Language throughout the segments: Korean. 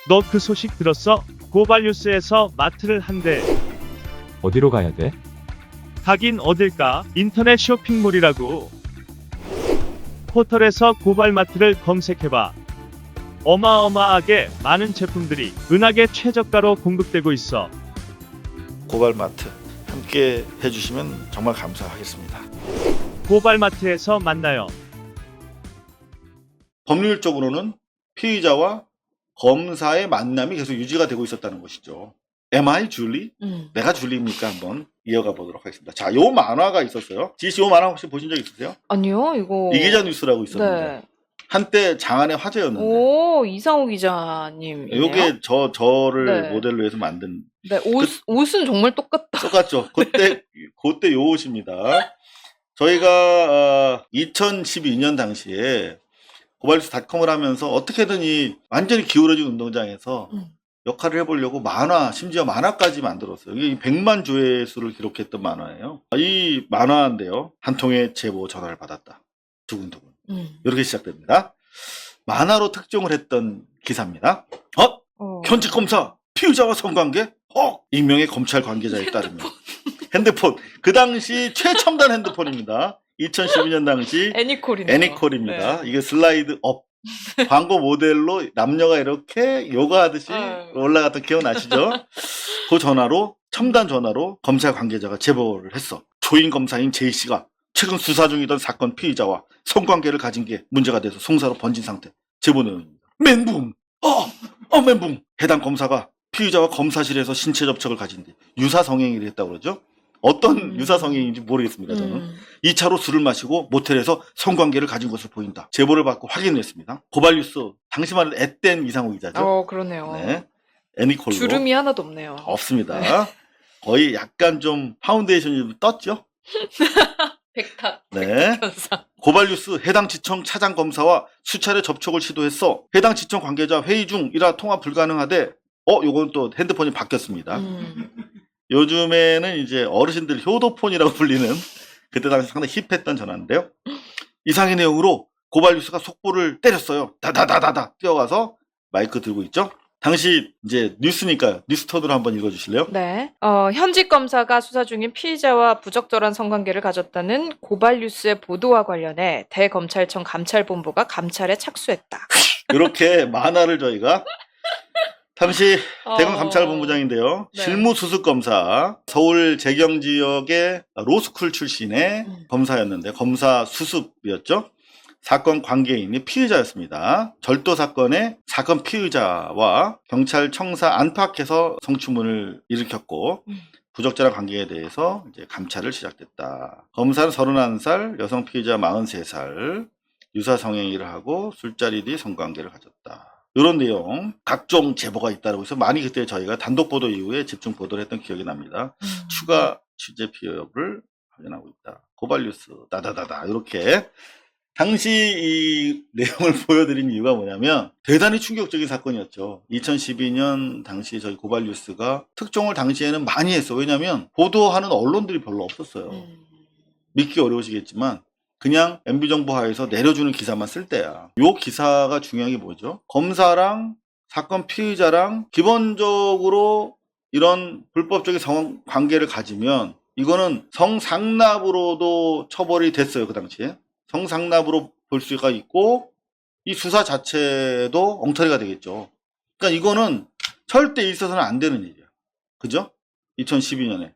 너 그 소식 들었어? 고발뉴스에서 마트를 한대. 어디로 가야 돼? 가긴 어딜까? 인터넷 쇼핑몰이라고. 포털에서 고발마트를 검색해봐. 어마어마하게 많은 제품들이 은하계 최저가로 공급되고 있어. 고발마트 함께 해주시면 정말 감사하겠습니다. 고발마트에서 만나요. 법률적으로는 피의자와 검사의 만남이 계속 유지가 되고 있었다는 것이죠. Am I Julie? 내가 줄리입니까? 한번 이어가 보도록 하겠습니다. 자, 요 만화가 있었어요. 지씨 요 만화 혹시 보신 적 있으세요? 아니요, 이거. 이기자 뉴스라고 있었는데 네. 한때 장안의 화제였는데 오, 이상호 기자님. 요게 저를 네. 모델로 해서 만든 네, 옷은 정말 똑같다. 똑같죠. 그때 요 옷입니다. 저희가 2012년 당시에 고발뉴스닷컴을 하면서 어떻게든 이 완전히 기울어진 운동장에서 역할을 해보려고 만화, 심지어 만화까지 만들었어요. 이게 100만 조회수를 기록했던 만화예요. 이 만화인데요. 한 통의 제보 전화를 받았다. 두근두근. 이렇게 시작됩니다. 만화로 특종을 했던 기사입니다. 현직 검사, 피의자와 성관계? 익명의 검찰 관계자에 따르면. 핸드폰. 그 당시 최첨단 핸드폰입니다. 2012년 당시 애니콜이네요. 애니콜입니다. 네. 이게 슬라이드 업. 광고 모델로 남녀가 이렇게 요가하듯이 올라갔던 기억나시죠? 그 전화로, 첨단 전화로 검찰 관계자가 제보를 했어. 초임 검사인 J씨가 최근 수사 중이던 사건 피의자와 성관계를 가진 게 문제가 돼서 송사로 번진 상태. 제보 내용입니다. 멘붕! 멘붕! 해당 검사가 피의자와 검사실에서 신체 접촉을 가진 뒤 유사성행위를 했다고 그러죠? 어떤 유사성행위인지 모르겠습니다, 저는. 2차로 술을 마시고 모텔에서 성관계를 가진 것으로 보인다. 제보를 받고 확인했습니다. 고발뉴스, 당시만 해도 앳된 이상호 기자죠? 그러네요. 네. 애니콜로. 주름이 하나도 없네요. 없습니다. 네. 거의 약간 좀 파운데이션이 떴죠? 백탁. 네. 현상. 고발뉴스 해당 지청 차장 검사와 수차례 접촉을 시도했어. 해당 지청 관계자 회의 중이라 통화 불가능하대. 요건 또 핸드폰이 바뀌었습니다. 요즘에는 이제 어르신들 효도폰이라고 불리는 그때 당시 상당히 힙했던 전화인데요. 이상의 내용으로 고발뉴스가 속보를 때렸어요. 다다다다다 뛰어가서 마이크 들고 있죠. 당시 이제 뉴스니까요. 뉴스톤으로 한번 읽어주실래요? 네. 현직 검사가 수사 중인 피의자와 부적절한 성관계를 가졌다는 고발뉴스의 보도와 관련해 대검찰청 감찰본부가 감찰에 착수했다. 이렇게 만화를 저희가 당시 대검 감찰본부장인데요. 네. 실무수습검사, 서울 재경 지역의 로스쿨 출신의 검사였는데 검사 수습이었죠. 사건 관계인이 피의자였습니다. 절도 사건의 사건 피의자와 경찰청사 안팎에서 성추문을 일으켰고 부적절한 관계에 대해서 이제 감찰을 시작됐다. 검사는 31살, 여성 피의자 43살, 유사 성행위를 하고 술자리 뒤 성관계를 가졌다. 이런 내용 각종 제보가 있다고 해서 많이 그때 저희가 단독 보도 이후에 집중 보도를 했던 기억이 납니다. 추가 취재 필요 여부를 확인하고 있다. 고발뉴스 다다다다 이렇게 당시 이 내용을 보여드린 이유가 뭐냐면 대단히 충격적인 사건이었죠. 2012년 당시 저희 고발뉴스가 특종을 당시에는 많이 했어. 왜냐하면 보도하는 언론들이 별로 없었어요. 믿기 어려우시겠지만 그냥 MB정부 하에서 내려주는 기사만 쓸 때야. 요 기사가 중요한 게 뭐죠? 검사랑 사건 피의자랑 기본적으로 이런 불법적인 성관계를 가지면 이거는 성상납으로도 처벌이 됐어요. 그 당시에. 성상납으로 볼 수가 있고 이 수사 자체도 엉터리가 되겠죠. 그러니까 이거는 절대 있어서는 안 되는 일이야. 그죠? 2012년에.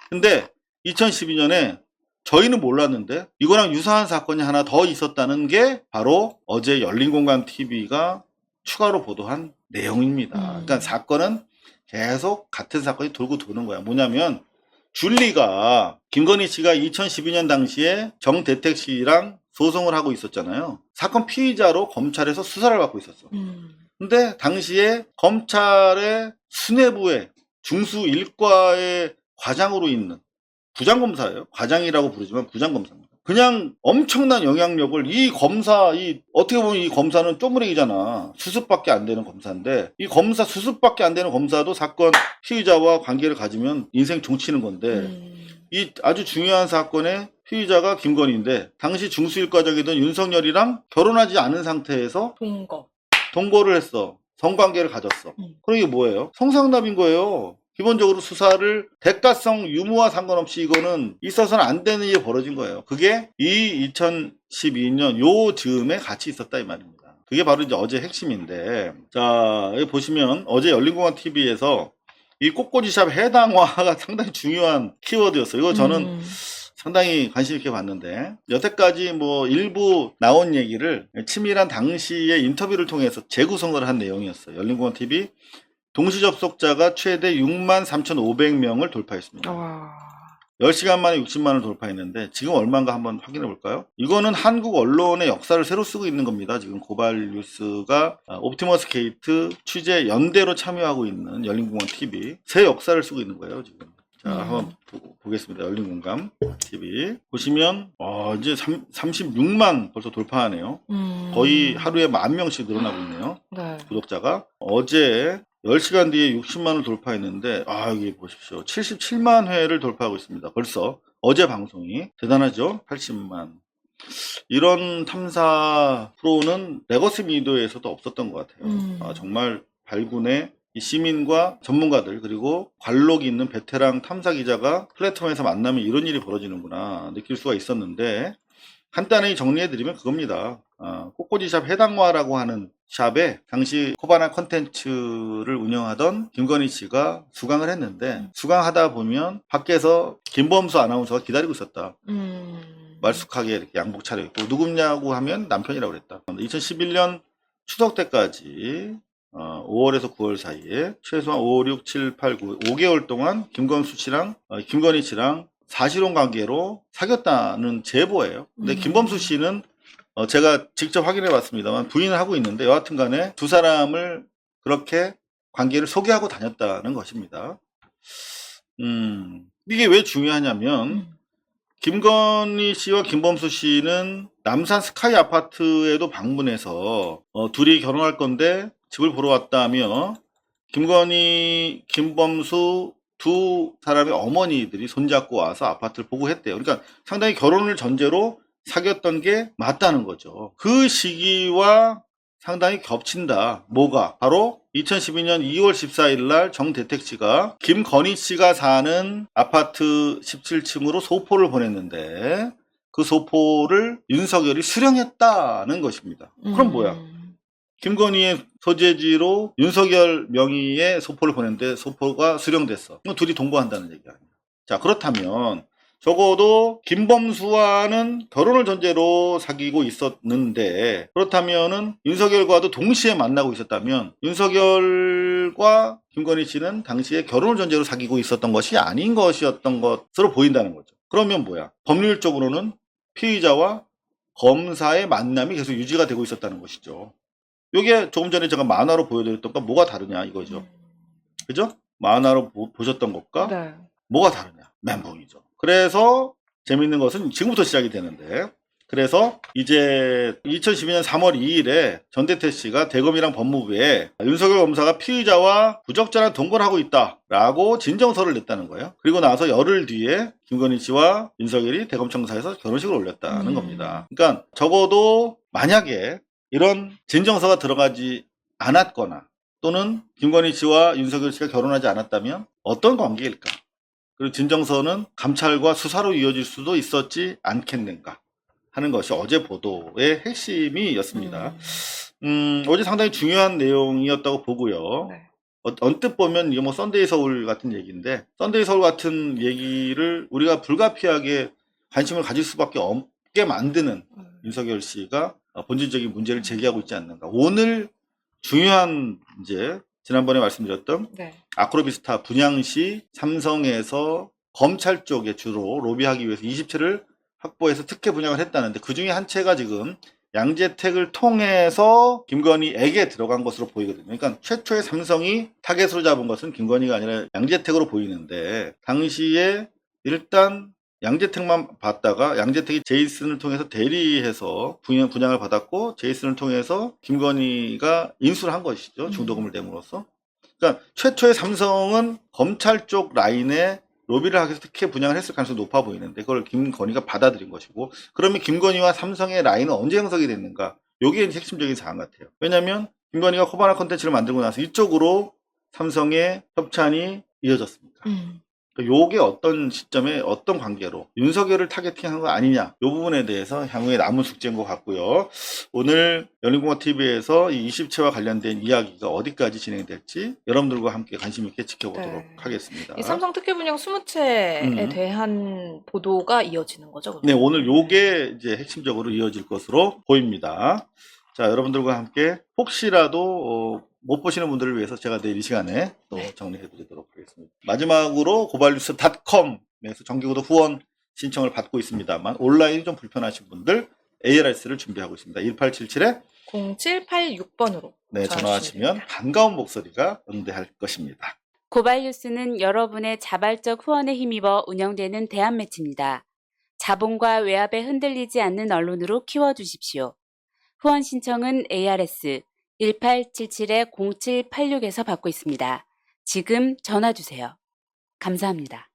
근데 2012년에 저희는 몰랐는데 이거랑 유사한 사건이 하나 더 있었다는 게 바로 어제 열린공감TV가 추가로 보도한 내용입니다. 그러니까 사건은 계속 같은 사건이 돌고 도는 거야. 뭐냐면 줄리가 김건희 씨가 2012년 당시에 정대택 씨랑 소송을 하고 있었잖아요. 사건 피의자로 검찰에서 수사를 받고 있었어. 근데 당시에 검찰의 수뇌부의 중수 1과의 과장으로 있는 부장검사예요. 과장이라고 부르지만 부장검사입니다. 그냥 엄청난 영향력을 이 검사, 어떻게 보면 이 검사는 쪼무레기잖아. 수습밖에 안 되는 검사인데 이 검사 수습밖에 안 되는 검사도 사건 피의자와 관계를 가지면 인생 종치는 건데 이 아주 중요한 사건의 피의자가 김건희인데 당시 중수 1과장이던 윤석열이랑 결혼하지 않은 상태에서 동거를 했어. 성관계를 가졌어. 그럼 이게 뭐예요? 성상납인 거예요. 기본적으로 수사를 대가성 유무와 상관없이 이거는 있어서는 안 되는 일이 벌어진 거예요. 그게 이 2012년 요 즈음에 같이 있었다 이 말입니다. 그게 바로 이제 어제 핵심인데, 자 여기 보시면 어제 열린공감TV에서 이 꽃꽂이샵 해당화가 상당히 중요한 키워드였어요. 이거 저는 상당히 관심 있게 봤는데, 여태까지 뭐 일부 나온 얘기를 치밀한 당시의 인터뷰를 통해서 재구성을 한 내용이었어요. 열린공감TV 동시 접속자가 최대 63,500명을 돌파했습니다. 와. 10시간 만에 60만을 돌파했는데 지금 얼마인가 한번 확인해 볼까요? 이거는 한국 언론의 역사를 새로 쓰고 있는 겁니다. 지금 고발뉴스가 옵티머스 게이트 취재 연대로 참여하고 있는 열린공감TV 새 역사를 쓰고 있는 거예요 지금. 자 한번 보겠습니다. 열린공감 TV 보시면 이제 36만 벌써 돌파하네요. 거의 하루에 10,000명씩 늘어나고 있네요. 네. 구독자가 어제 10시간 뒤에 60만을 돌파했는데 여기 보십시오. 77만 회를 돌파하고 있습니다. 벌써 어제 방송이 대단하죠. 80만. 이런 탐사 프로는 레거시 미디어에서도 없었던 것 같아요. 정말 발군의 이 시민과 전문가들 그리고 관록이 있는 베테랑 탐사 기자가 플랫폼에서 만나면 이런 일이 벌어지는구나 느낄 수가 있었는데, 간단히 정리해드리면 그겁니다. 꽃꽂이샵 해당화라고 하는 샵에 당시 코바나 컨텐츠를 운영하던 김건희 씨가 수강을 했는데, 수강하다 보면 밖에서 김범수 아나운서가 기다리고 있었다. 말쑥하게 이렇게 양복 차려입고 누굽냐고 하면 남편이라고 그랬다. 2011년 추석 때까지 5월에서 9월 사이에 최소한 5, 6, 7, 8, 9, 5개월 동안 김건수 씨랑 김건희 씨랑 사실혼 관계로 사귀었다는 제보예요. 근데 김범수 씨는 제가 직접 확인해 봤습니다만 부인을 하고 있는데, 여하튼 간에 두 사람을 그렇게 관계를 소개하고 다녔다는 것입니다. 이게 왜 중요하냐면 김건희 씨와 김범수 씨는 남산 스카이 아파트에도 방문해서 둘이 결혼할 건데 집을 보러 왔다며 김건희, 김범수 두 사람의 어머니들이 손잡고 와서 아파트를 보고 했대요. 그러니까 상당히 결혼을 전제로 사귀었던 게 맞다는 거죠. 그 시기와 상당히 겹친다. 뭐가? 바로 2012년 2월 14일 날 정대택 씨가 김건희 씨가 사는 아파트 17층으로 소포를 보냈는데 그 소포를 윤석열이 수령했다는 것입니다. 그럼 뭐야? 김건희의 소재지로 윤석열 명의의 소포를 보냈는데 소포가 수령됐어. 둘이 동거한다는 얘기 아니야. 자, 그렇다면 적어도 김범수와는 결혼을 전제로 사귀고 있었는데, 그렇다면은 윤석열과도 동시에 만나고 있었다면 윤석열과 김건희 씨는 당시에 결혼을 전제로 사귀고 있었던 것이 아닌 것이었던 것으로 보인다는 거죠. 그러면 뭐야? 법률적으로는 피의자와 검사의 만남이 계속 유지가 되고 있었다는 것이죠. 이게 조금 전에 제가 만화로 보여드렸던 것과 뭐가 다르냐 이거죠. 그죠? 만화로 보셨던 것과 네. 뭐가 다르냐? 멘붕이죠. 그래서 재밌는 것은 지금부터 시작이 되는데, 그래서 이제 2012년 3월 2일에 전대태 씨가 대검이랑 법무부에 윤석열 검사가 피의자와 부적절한 동거를 하고 있다라고 진정서를 냈다는 거예요. 그리고 나서 열흘 뒤에 김건희 씨와 윤석열이 대검청사에서 결혼식을 올렸다는 겁니다. 그러니까 적어도 만약에 이런 진정서가 들어가지 않았거나 또는 김건희 씨와 윤석열 씨가 결혼하지 않았다면 어떤 관계일까? 그리고 진정서는 감찰과 수사로 이어질 수도 있었지 않겠는가 하는 것이 어제 보도의 핵심이었습니다. 어제 상당히 중요한 내용이었다고 보고요. 네. 언뜻 보면 이게 뭐 썬데이 서울 같은 얘기인데, 썬데이 서울 같은 얘기를 우리가 불가피하게 관심을 가질 수밖에 없게 만드는 윤석열 씨가 본질적인 문제를 제기하고 있지 않는가. 오늘 중요한 이제 지난번에 말씀드렸던 네. 아크로비스타 분양시 삼성에서 검찰 쪽에 주로 로비하기 위해서 20채를 확보해서 특혜 분양을 했다는데, 그 중에 한 채가 지금 양재택을 통해서 김건희에게 들어간 것으로 보이거든요. 그러니까 최초의 삼성이 타겟으로 잡은 것은 김건희가 아니라 양재택으로 보이는데, 당시에 일단 양재택만 봤다가 양재택이 제이슨을 통해서 대리해서 분양을 받았고, 제이슨을 통해서 김건희가 인수를 한 것이죠. 중도금을 댐으로써. 그러니까 최초의 삼성은 검찰 쪽 라인에 로비를 하기 위해서 특혜 분양을 했을 가능성이 높아 보이는데, 그걸 김건희가 받아들인 것이고, 그러면 김건희와 삼성의 라인은 언제 형성이 됐는가? 이게 핵심적인 사안 같아요. 왜냐하면 김건희가 코바나 콘텐츠를 만들고 나서 이쪽으로 삼성의 협찬이 이어졌습니다. 요게 어떤 시점에 어떤 관계로 윤석열을 타겟팅한 거 아니냐, 이 부분에 대해서 향후에 남은 숙제인 것 같고요. 오늘 열린공화TV에서 이 20채와 관련된 이야기가 어디까지 진행될지 여러분들과 함께 관심 있게 지켜보도록 네. 하겠습니다. 이 삼성 특혜 분양 20채에 음. 대한 보도가 이어지는 거죠? 그러면? 네, 오늘 요게 이제 핵심적으로 이어질 것으로 보입니다. 자, 여러분들과 함께 혹시라도 못 보시는 분들을 위해서 제가 내일 이 시간에 또 정리해 드리도록 하겠습니다. 마지막으로 고발뉴스.com에서 정기구독 후원 신청을 받고 있습니다만 온라인이 좀 불편하신 분들 ARS를 준비하고 있습니다. 1877에 0786번으로 네, 전화하시면 반가운 목소리가 응대할 것입니다. 고발뉴스는 여러분의 자발적 후원에 힘입어 운영되는 대한매체입니다. 자본과 외압에 흔들리지 않는 언론으로 키워주십시오. 후원 신청은 ARS 1877-0786에서 받고 있습니다. 지금 전화주세요. 감사합니다.